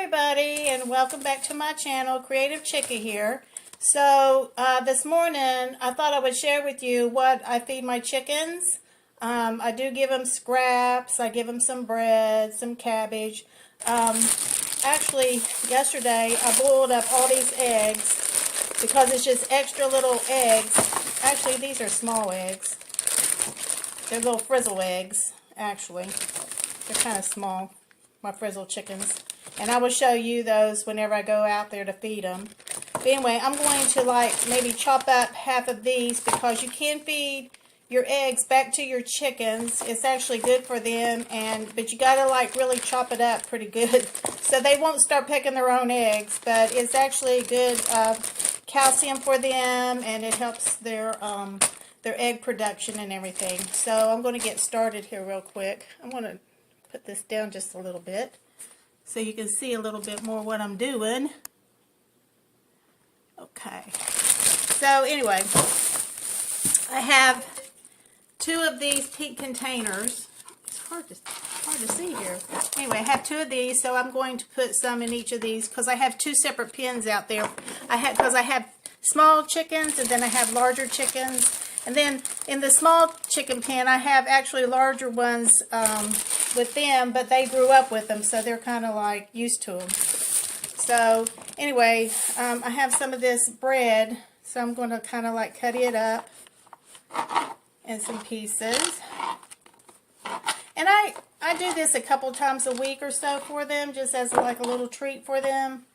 everybody, and welcome back to my channel, Creative Chicka here. So this morning I thought I would share with you what I feed my chickens. I do give them scraps, I give them some bread, some cabbage. Actually yesterday I boiled up all these eggs because it's just extra little eggs. Actually these are small eggs. They're little frizzle eggs actually. They're kind of small, my frizzle chickens. And I will show you those whenever I go out there to feed them. But anyway, I'm going to maybe chop up half of these because you can feed your eggs back to your chickens. It's actually good for them, but you gotta really chop it up pretty good so they won't start pecking their own eggs. But it's actually good calcium for them, and it helps their egg production and everything. So I'm going to get started here real quick. I'm going to put this down just a little bit so you can see a little bit more what I'm doing. Okay. So anyway, I have two of these pink containers. It's hard to see here. Anyway, I have two of these, so I'm going to put some in each of these because I have two separate pens out there. Because I have small chickens and then I have larger chickens. And then in the small chicken pen, I have actually larger ones with them, but they grew up with them, so they're kind of used to them. So anyway, I have some of this bread, so I'm going to kind of cut it up in some pieces. And I do this a couple times a week or so for them, just as a little treat for them.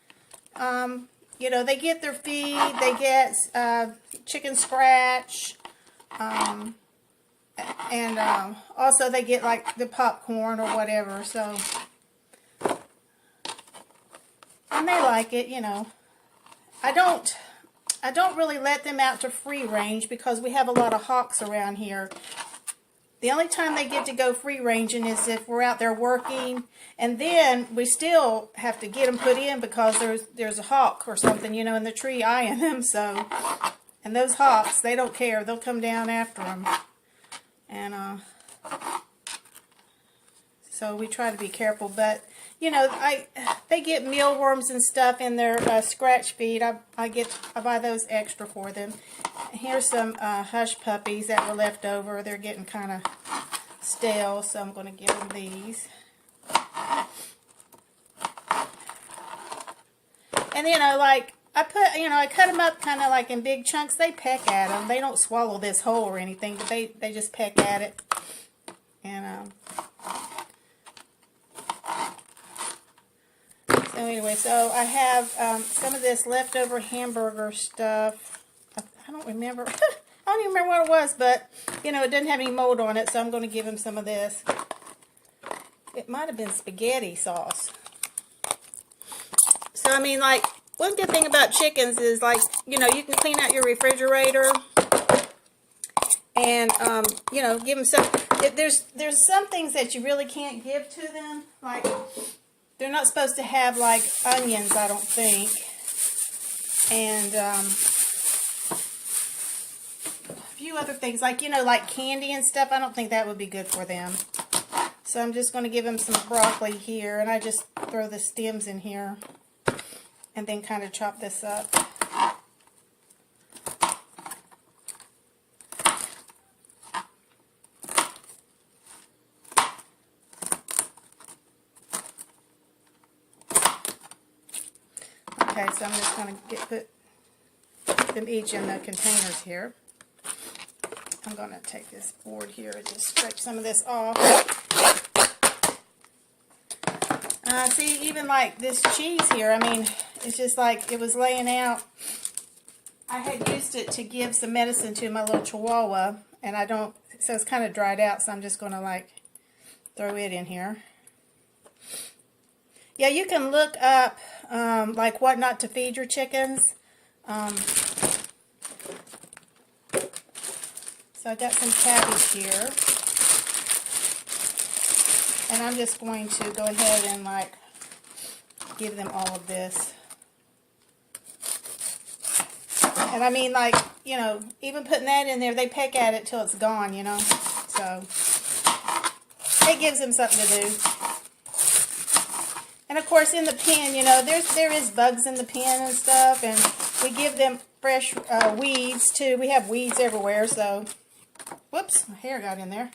You know, they get their feed, they get chicken scratch. And also they get the popcorn or whatever, so, and they like it, you know. I don't really let them out to free range because we have a lot of hawks around here. The only time they get to go free ranging is if we're out there working, and then we still have to get them put in because there's a hawk or something, you know, in the tree eyeing them. So, and those hawks, they don't care. They'll come down after them. And so we try to be careful. But, you know, they get mealworms and stuff in their scratch feed. I buy those extra for them. Here's some hush puppies that were left over. They're getting kind of stale, so I'm going to give them these. And, you know, I cut them up kind of in big chunks. They peck at them. They don't swallow this whole or anything, but they just peck at it. And, so anyway, so I have some of this leftover hamburger stuff. I don't remember. I don't even remember what it was, but, you know, it doesn't have any mold on it, so I'm going to give him some of this. It might have been spaghetti sauce. So, I mean, one good thing about chickens is, you know, you can clean out your refrigerator and, you know, give them some. There's some things that you really can't give to them. They're not supposed to have, onions, I don't think. And, a few other things, you know, candy and stuff. I don't think that would be good for them. So I'm just going to give them some broccoli here, and I just throw the stems in here. And then kind of chop this up. Okay, so I'm just going to put them each in the containers here. I'm going to take this board here and just scrape some of this off. See, even this cheese here, I mean, it's just it was laying out. I had used it to give some medicine to my little chihuahua, and so it's kind of dried out, so I'm just going to throw it in here. Yeah, you can look up, what not to feed your chickens. So I got some cabbage here. And I'm just going to go ahead and give them all of this. And I mean you know, even putting that in there, they peck at it till it's gone, you know. So it gives them something to do. And And of course in the pen, you know, there is bugs in the pen and stuff, and we give them fresh weeds too. We have weeds everywhere, so, whoops, my hair got in there.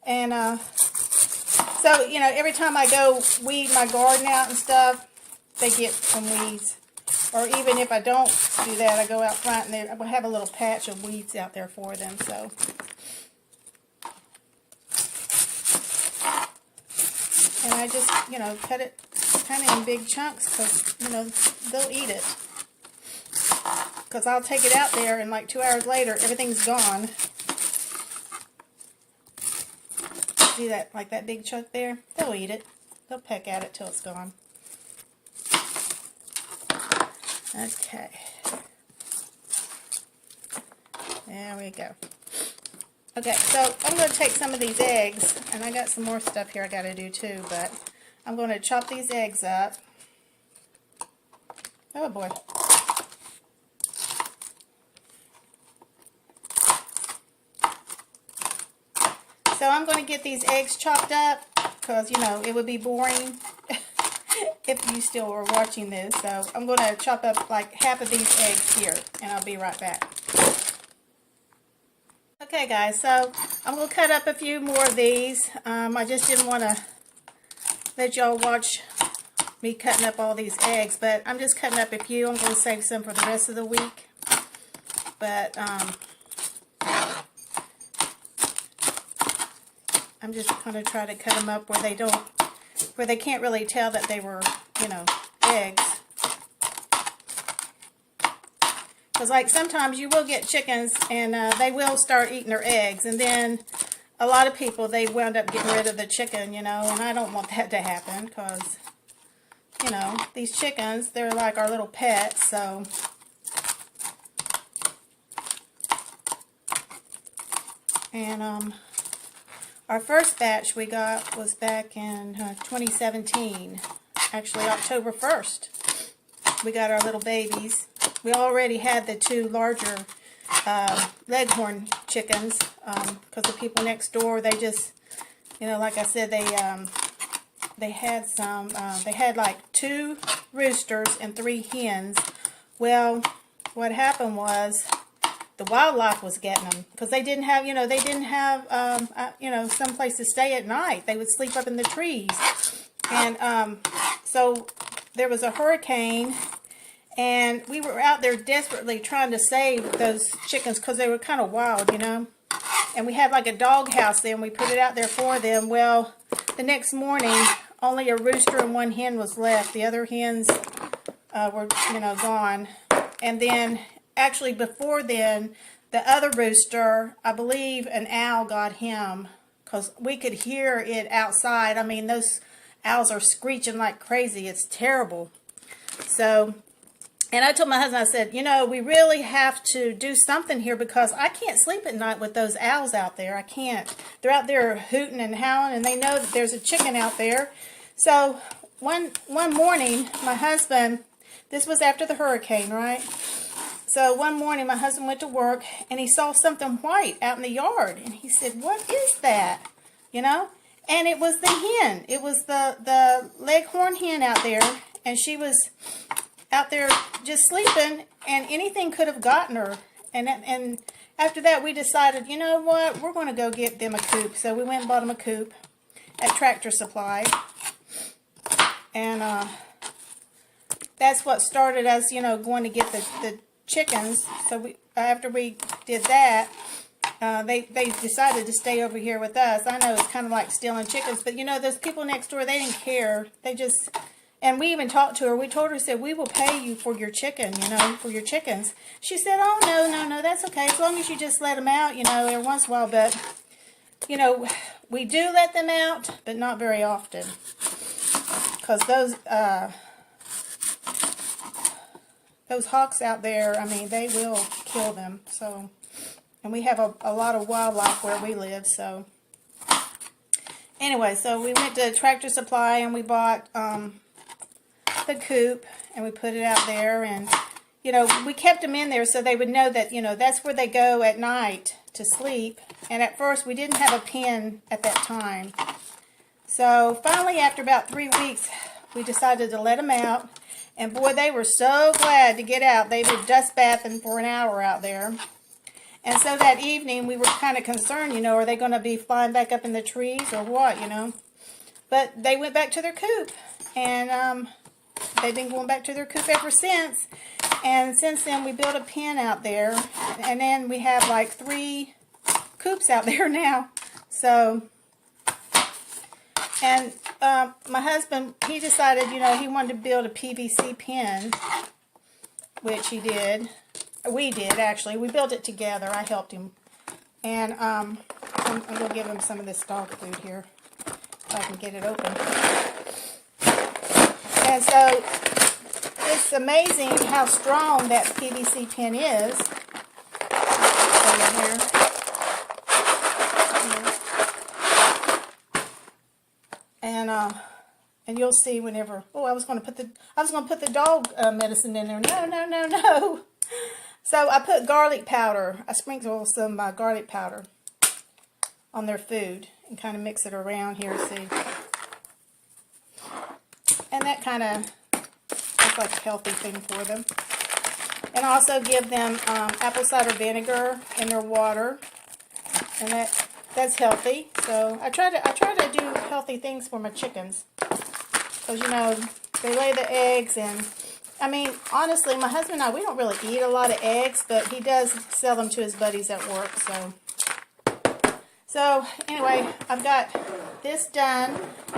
And so, you know, every time I go weed my garden out and stuff, they get some weeds. Or even if I don't do that, I go out front and I will have a little patch of weeds out there for them, so. And I just, you know, cut it kind of in big chunks because, you know, they'll eat it. Because I'll take it out there and like 2 hours later, everything's gone. See that, like that big chunk there? They'll eat it. They'll peck at it till it's gone. Okay. There we go. Okay, so I'm going to take some of these eggs, and I got some more stuff here I got to do too, but I'm going to chop these eggs up. Oh boy. So I'm going to get these eggs chopped up, because, you know, it would be boring if you still were watching this. So I'm going to chop up like half of these eggs here, and I'll be right back. Okay guys, so I'm going to cut up a few more of these. I just didn't want to let y'all watch me cutting up all these eggs, but I'm just cutting up a few. I'm going to save some for the rest of the week. But I'm just going to try to cut them up where they can't really tell that they were, you know, eggs. Because, like, sometimes you will get chickens and they will start eating their eggs. And then a lot of people, they wound up getting rid of the chicken, you know. And I don't want that to happen because, you know, these chickens, they're like our little pets. So, and our first batch we got was back in 2017. Actually, October 1st. We got our little babies. We already had the 2 larger leghorn chickens because the people next door, they just, you know, like I said, they had some, they had like 2 roosters and 3 hens. Well, what happened was the wildlife was getting them because they didn't have, you know, you know, some place to stay at night. They would sleep up in the trees. And so there was a hurricane. And we were out there desperately trying to save those chickens because they were kind of wild, you know. And we had like a dog house there, and we put it out there for them. Well, the next morning, only a rooster and 1 hen was left. The other hens were, you know, gone. And then, actually before then, the other rooster, I believe an owl got him because we could hear it outside. I mean, those owls are screeching like crazy. It's terrible. So... And I told my husband, I said, you know, we really have to do something here because I can't sleep at night with those owls out there. I can't. They're out there hooting and howling, and they know that there's a chicken out there. So one morning, my husband, this was after the hurricane, right? So one morning, my husband went to work, and he saw something white out in the yard. And he said, what is that? You know? And it was the hen. It was the leghorn hen out there, and she was out there just sleeping, and anything could have gotten her. And after that, we decided, you know what, we're going to go get them a coop. So we went and bought them a coop at Tractor Supply. And that's what started us, you know, going to get the chickens. So after we did that, they decided to stay over here with us. I know it's kind of like stealing chickens, but you know, those people next door, they didn't care. They just... And we even talked to her. We told her, said, we will pay you for your chicken, you know, for your chickens. She said, oh, no, that's okay. As long as you just let them out, you know, every once in a while. But, you know, we do let them out, but not very often. Because those hawks out there, I mean, they will kill them. So, and we have a lot of wildlife where we live, so. Anyway, so we went to Tractor Supply and we bought... the coop, and we put it out there, and you know, we kept them in there so they would know that, you know, that's where they go at night to sleep. And at first we didn't have a pen at that time. So finally, after about 3 weeks, we decided to let them out. And boy, they were so glad to get out. They were dust bathing for an hour out there. And so that evening, we were kind of concerned, you know, are they going to be flying back up in the trees or what, you know? But they went back to their coop. And they've been going back to their coop ever since. And since then, we built a pen out there. And then we have like 3 coops out there now. So, and my husband, he decided, you know, he wanted to build a PVC pen, which he did. We did, actually. We built it together. I helped him. And I'm going to give him some of this dog food here, if I can get it open. And so, it's amazing how strong that PVC pen is. Over here. And you'll see whenever. Oh, I was going to put the dog medicine in there. No. So I put garlic powder. I sprinkle some garlic powder on their food and kind of mix it around here. See, and that kind of looks like a healthy thing for them. And also give them apple cider vinegar in their water, and that's healthy. So I try to do healthy things for my chickens, because you know they lay the eggs, and I mean honestly, my husband and I, we don't really eat a lot of eggs, but he does sell them to his buddies at work. So anyway, I've got this done,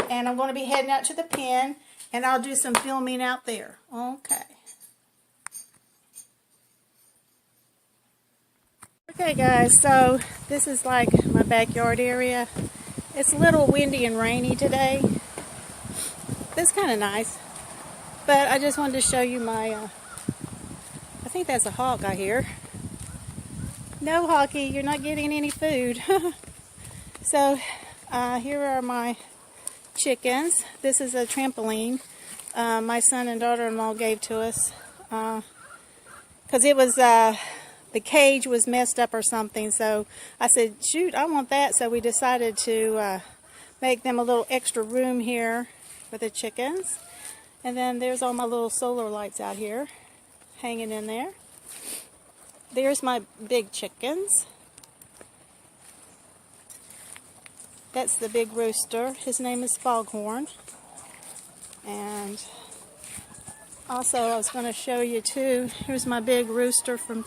and I'm going to be heading out to the pen, and I'll do some filming out there. Okay. Okay guys, so this is like my backyard area. It's a little windy and rainy today. It's kind of nice. But I just wanted to show you my, I think that's a hawk I hear. No, Hawky, you're not getting any food. So here are my chickens. This is a trampoline my son and daughter-in-law gave to us. Because it was... the cage was messed up or something, so I said, shoot, I want that. So we decided to make them a little extra room here for the chickens. And then there's all my little solar lights out here hanging in there. There's my big chickens. That's the big rooster. His name is Foghorn. And also I was going to show you too, here's my big rooster from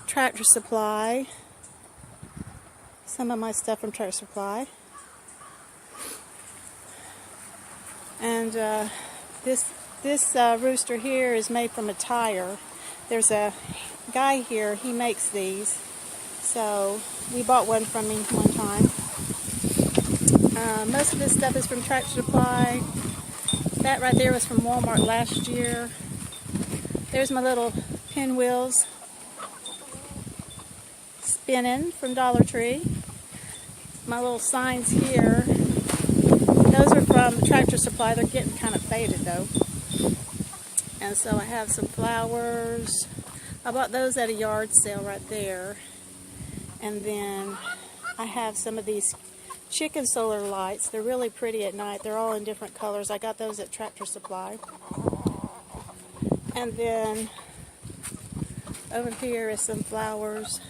Tractor Supply. Some of my stuff from Tractor Supply. And this rooster here is made from a tire. There's a guy here, he makes these. So we bought one from him one time. Most of this stuff is from Tractor Supply. That right there was from Walmart last year. There's my little pinwheels spinning from Dollar Tree. My little signs here, those are from Tractor Supply. They're getting kind of faded though. And so I have some flowers. I bought those at a yard sale right there. And then I have some of these chicken solar lights. They're really pretty at night. They're all in different colors. I got those at Tractor Supply. And then over here is some flowers.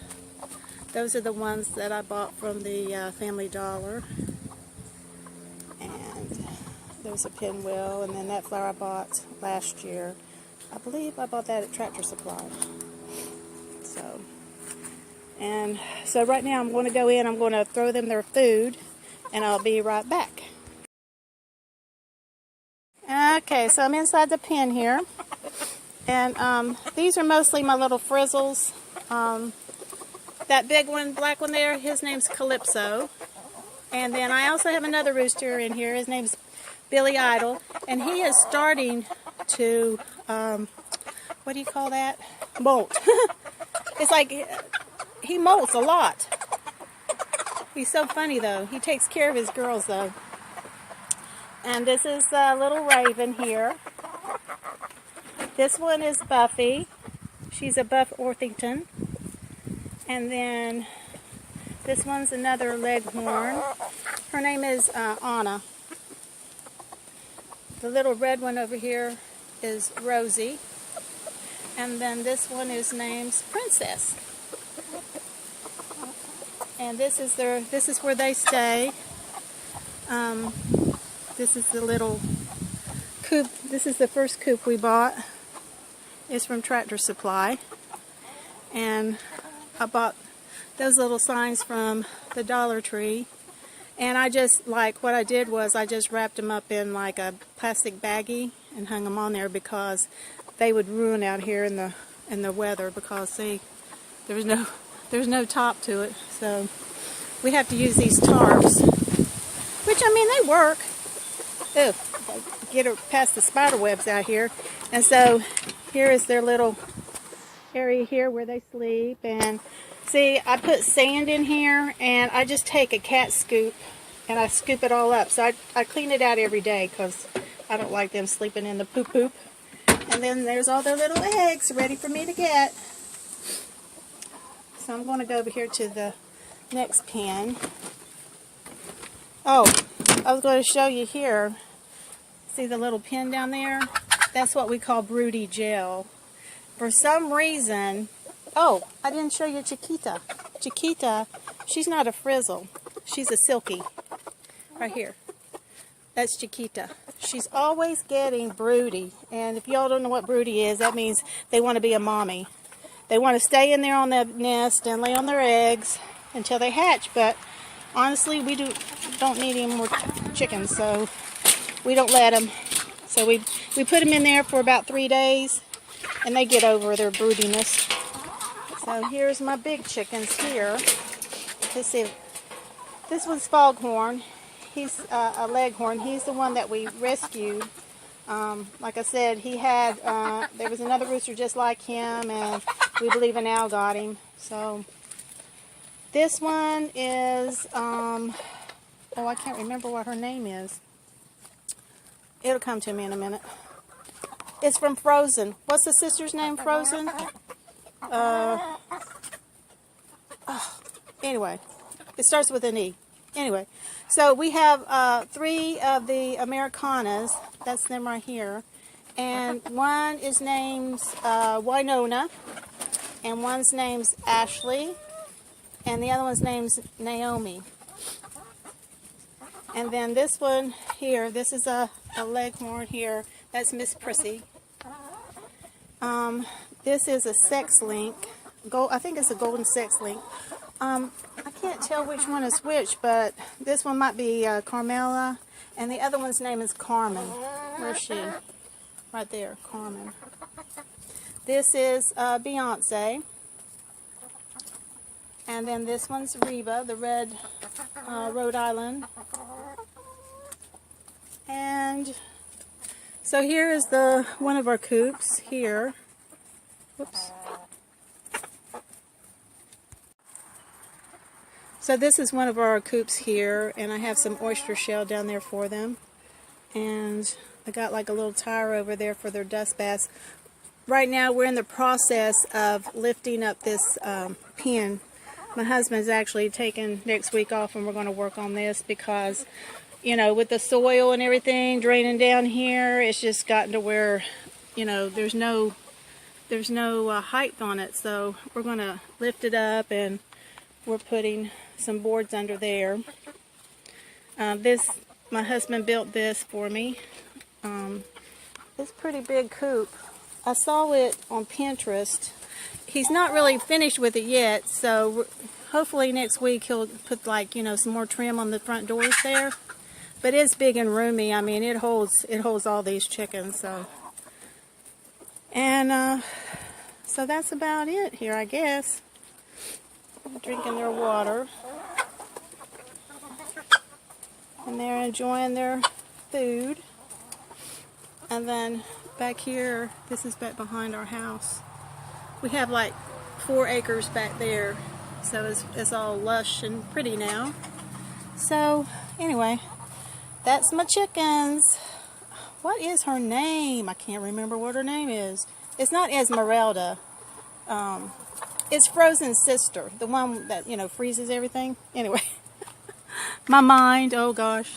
Those are the ones that I bought from the Family Dollar. And there's a pinwheel, and then that flower I bought last year. I believe I bought that at Tractor Supply. So right now I'm going to go in, I'm going to throw them their food, and I'll be right back. Okay, so I'm inside the pen here. And these are mostly my little frizzles. That big one, black one there, his name's Calypso. And then I also have another rooster in here. His name's Billy Idol. And he is starting to, what do you call that? Molt. It's like, he molts a lot. He's so funny though. He takes care of his girls though. And this is little Raven here. This one is Buffy. She's a Buff Orpington. And then this one's another Leghorn. Her name is Anna. The little red one over here is Rosie. And then this one is named Princess. And this is where they stay. This is the little coop. This is the first coop we bought. It's from Tractor Supply. And I bought those little signs from the Dollar Tree. And what I did was I just wrapped them up in like a plastic baggie and hung them on there because they would ruin out here in the weather because there's no top to it. So we have to use these tarps, which I mean they work. Ooh, get her past the spider webs out here. And so here is their little area here where they sleep. And see, I put sand in here, and I just take a cat scoop and I scoop it all up. So I clean it out every day because I don't like them sleeping in the poop. And then there's all their little eggs ready for me to get. So I'm going to go over here to the next pen. Oh, I was going to show you here. See the little pen down there? That's what we call Broody Gel. For some reason, oh, I didn't show you Chiquita. Chiquita, she's not a frizzle. She's a silky. Right here. That's Chiquita. She's always getting broody. And if y'all don't know what broody is, that means they want to be a mommy. They want to stay in there on the nest and lay on their eggs until they hatch. But honestly, we don't need any more chickens, so we don't let them. So we put them in there for about 3 days, and they get over their broodiness. So here's my big chickens here. Let's see. This one's Foghorn. He's a leghorn. He's the one that we rescued. Like I said, he had, there was another rooster just like him, and we believe an owl got him. So this one is, oh, I can't remember what her name is. It'll come to me in a minute. It's from Frozen. What's the sister's name, Frozen? Anyway, it starts with an E. Anyway, so we have 3 of the Americanas. That's them right here. And one is named Winona. And one's named Ashley. And the other one's named Naomi. And then this one here, this is a leghorn here. That's Miss Prissy. This is a sex link. I think it's a golden sex link. I can't tell which one is which, but this one might be Carmela, and the other one's name is Carmen. Where's she? Right there, Carmen. This is Beyonce. And then this one's Reba, the red Rhode Island. And so here is one of our coops here. Whoops. So this is one of our coops here, and I have some oyster shell down there for them. And I got like a little tire over there for their dust baths. Right now we're in the process of lifting up this pen. My husband's actually taking next week off, and we're going to work on this because, you know, with the soil and everything draining down here, it's just gotten to where, you know, there's no height on it. So we're going to lift it up, and we're putting some boards under there. My husband built this for me. It's a pretty big coop. I saw it on Pinterest. He's not really finished with it yet, so hopefully next week he'll put, like, you know, some more trim on the front doors there. But it's big and roomy. I mean, it holds all these chickens. So, and so that's about it here, I guess. Drinking their water, and they're enjoying their food. And then back here, this is back behind our house. We have like 4 acres back there, so it's all lush and pretty now. So anyway, that's my chickens. What is her name? I can't remember what her name is. It's not Esmeralda. It's Frozen's sister, the one that, you know, freezes everything. Anyway, my mind, oh gosh.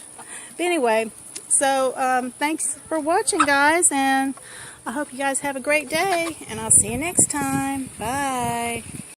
But anyway, So thanks for watching, guys, and I hope you guys have a great day, and I'll see you next time. Bye.